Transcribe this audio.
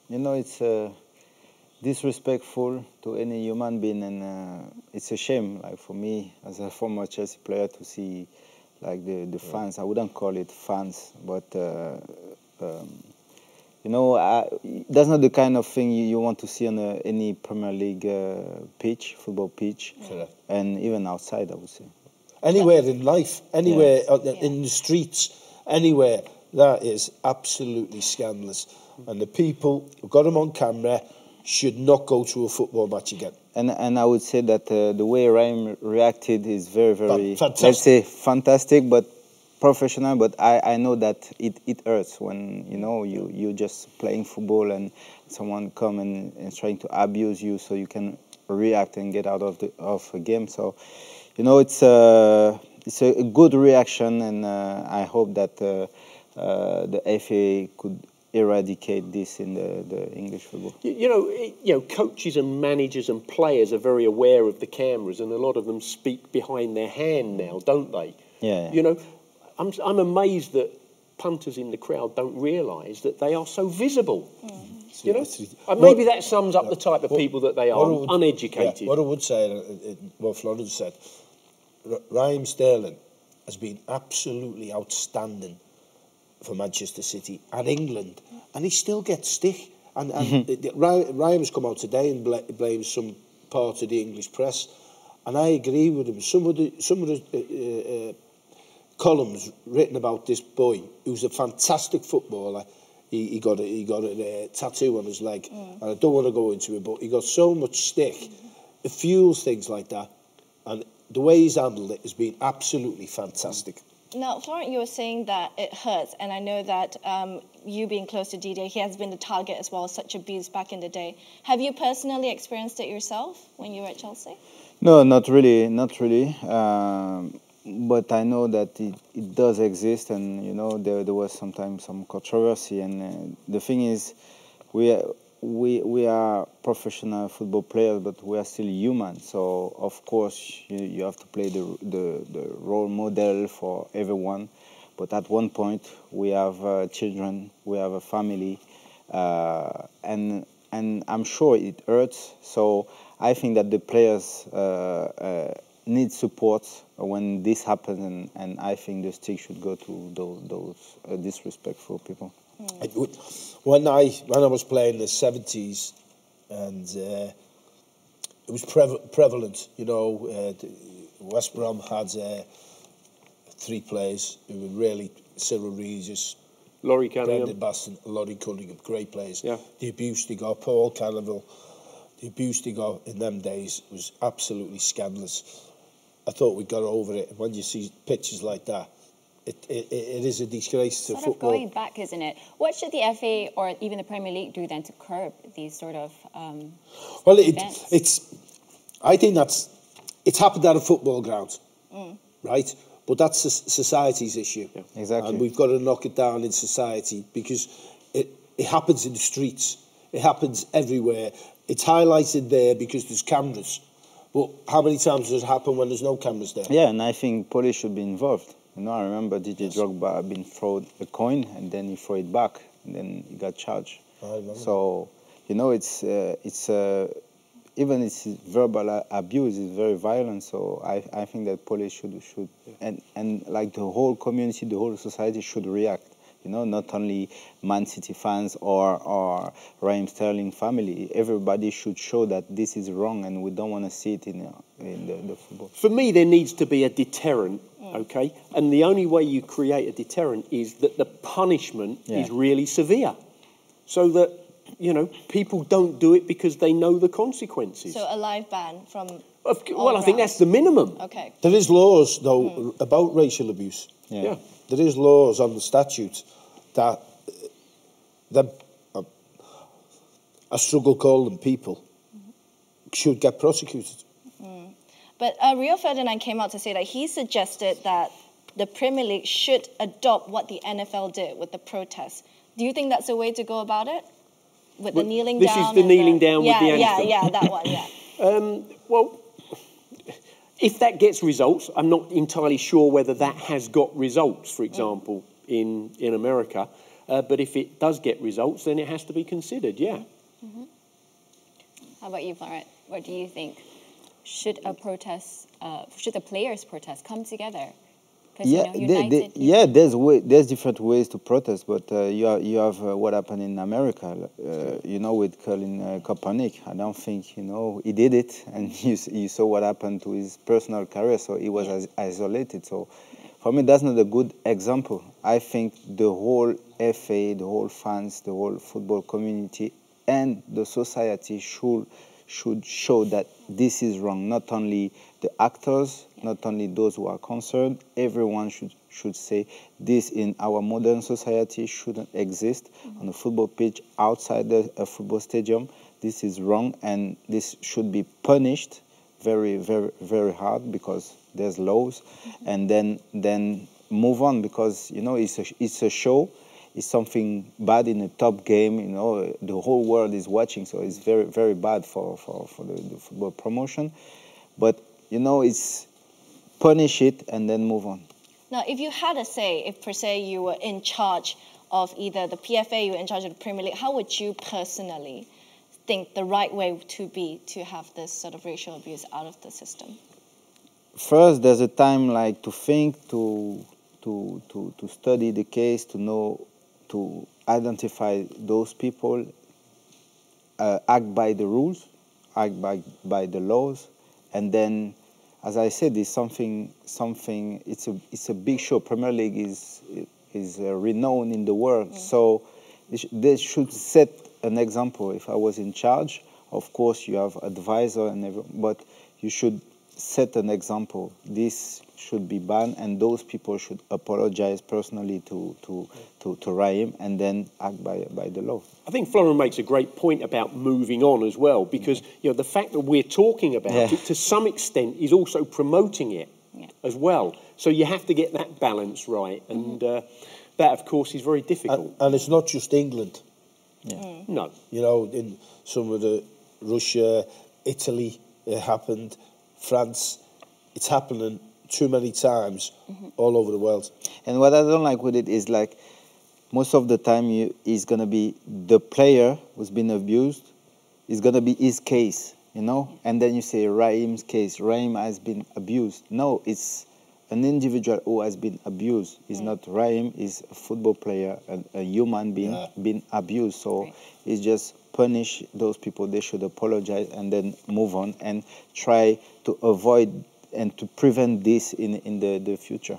you know, it's disrespectful to any human being, and it's a shame, like for me as a former Chelsea player, to see like the fans. I wouldn't call it fans, but you know, that's not the kind of thing you want to see on any Premier League pitch, football pitch, and even outside, I would say. Anywhere in life, anywhere in the streets, anywhere, that is absolutely scandalous. And the people who got them on camera should not go to a football match again. And I would say that the way Raheem reacted is very, very, fantastic. Let's say, fantastic, but professional. But I know that it hurts when, you know, you're just playing football and someone come and trying to abuse you so you can react and get out of a game. So, you know, it's a good reaction, and I hope that the FA could eradicate this in the English football. You know, coaches and managers and players are very aware of the cameras, and a lot of them speak behind their hand now, don't they? Yeah. You know, I'm amazed that punters in the crowd don't realise that they are so visible. You know, and maybe that sums up the type of people that they are, uneducated. Yeah, what I would say, what Florence said, Raheem Sterling has been absolutely outstanding for Manchester City and England, and he still gets stick. And Raheem's come out today and blames some part of the English press, and I agree with him. Some of the columns written about this boy, who's a fantastic footballer. He got a tattoo on his leg, and I don't want to go into it, but he got so much stick. It fuels things like that, and the way he's handled it has been absolutely fantastic. Now, Florent, you were saying that it hurts, and I know that you being close to Didier, he has been the target as well, such abuse back in the day. Have you personally experienced it yourself when you were at Chelsea? No, not really. But I know that it does exist, and you know there was sometimes some controversy. And the thing is, we are professional football players, but we are still human. So of course you have to play the role model for everyone. But at one point we have children, we have a family, and I'm sure it hurts. So I think that the players need support when this happens, and I think the stick should go to those disrespectful people. When I was playing in the 70s, and it was prevalent, you know, West Brom had 3 players who were really Cyril Regis, Laurie Cunningham, Brendan Baston, Laurie Cunningham, great players. Yeah. The abuse they got, Paul Cannavale, the abuse they got in them days was absolutely scandalous. I thought we got over it. When you see pictures like that, it is a disgrace to football. Sort of going back, isn't it? What should the FA or even the Premier League do then to curb these sort of well, events? I think it's happened at a football ground, right? But that's a society's issue. Yeah, exactly. And we've got to knock it down in society, because it happens in the streets. It happens everywhere. It's highlighted there because there's cameras. But how many times does it happen when there's no cameras there? Yeah, and I think police should be involved. You know, I remember DJ Drogba being thrown a coin, and then he threw it back, and then he got charged. I remember. So, you know, it's even its verbal abuse is very violent. So I think that police should and like the whole community, the whole society should react. You know, not only Man City fans or Raheem Sterling family. Everybody should show that this is wrong, and we don't want to see it in the football. For me, there needs to be a deterrent, okay? And the only way you create a deterrent is that the punishment is really severe, so that, you know, people don't do it because they know the consequences. So a live ban from well, I think that's the minimum. Okay. There is laws, though, about racial abuse. Yeah. There is laws on the statute that I struggle calling people should get prosecuted. But Rio Ferdinand came out to say that he suggested that the Premier League should adopt what the NFL did with the protests. Do you think that's the way to go about it? With the kneeling down? This is the kneeling down with the anthem. Yeah, that one, yeah. Well, if that gets results, I'm not entirely sure whether that has got results, for example, in America. But if it does get results, then it has to be considered, yeah. How about you, Florent? What do you think? Should a protest, should the players' protest come together? 'Cause, Yeah, you know, United. yeah. There's different ways to protest, but you have what happened in America. You know, with Colin Kaepernick. I don't think he did it, and you saw what happened to his personal career. So he was isolated. So for me, that's not a good example. I think the whole FA, the whole fans, the whole football community, and the society should show that this is wrong. Not only the actors, not only those who are concerned, everyone should say this in our modern society shouldn't exist on a football pitch outside a football stadium. This is wrong, and this should be punished very, very, very hard because there's laws, and then move on because it's a show. It's something bad in a top game. The whole world is watching, so it's very, very bad for the football promotion. But it's punish it and then move on. Now, if you had a say, if per se you were in charge of either the PFA, you were in charge of the Premier League, how would you personally think the right way to have this sort of racial abuse out of the system? First, there's a time like to think, to study the case, to know, to identify those people, act by the rules, act by the laws, and then, as I said, it's something. It's a big show. Premier League is renowned in the world, so they should set an example. If I was in charge, of course you have advisor but you should set an example. This should be banned, and those people should apologize personally to Raheem, and then act by the law. I think Florent makes a great point about moving on as well, because the fact that we're talking about it to some extent is also promoting it as well. So you have to get that balance right, and that, of course, is very difficult. And it's not just England. No. In some of the Russia, Italy, it happened. France, it's happening too many times all over the world. And what I don't like with it is like most of the time is going to be the player who's been abused, is going to be his case, and then you say Raheem's case, Raheem has been abused. No, it's an individual who has been abused. It's not Raheem, is a football player, a human being being abused. So it's just punish those people. They should apologize and then move on and try to avoid and to prevent this in the future.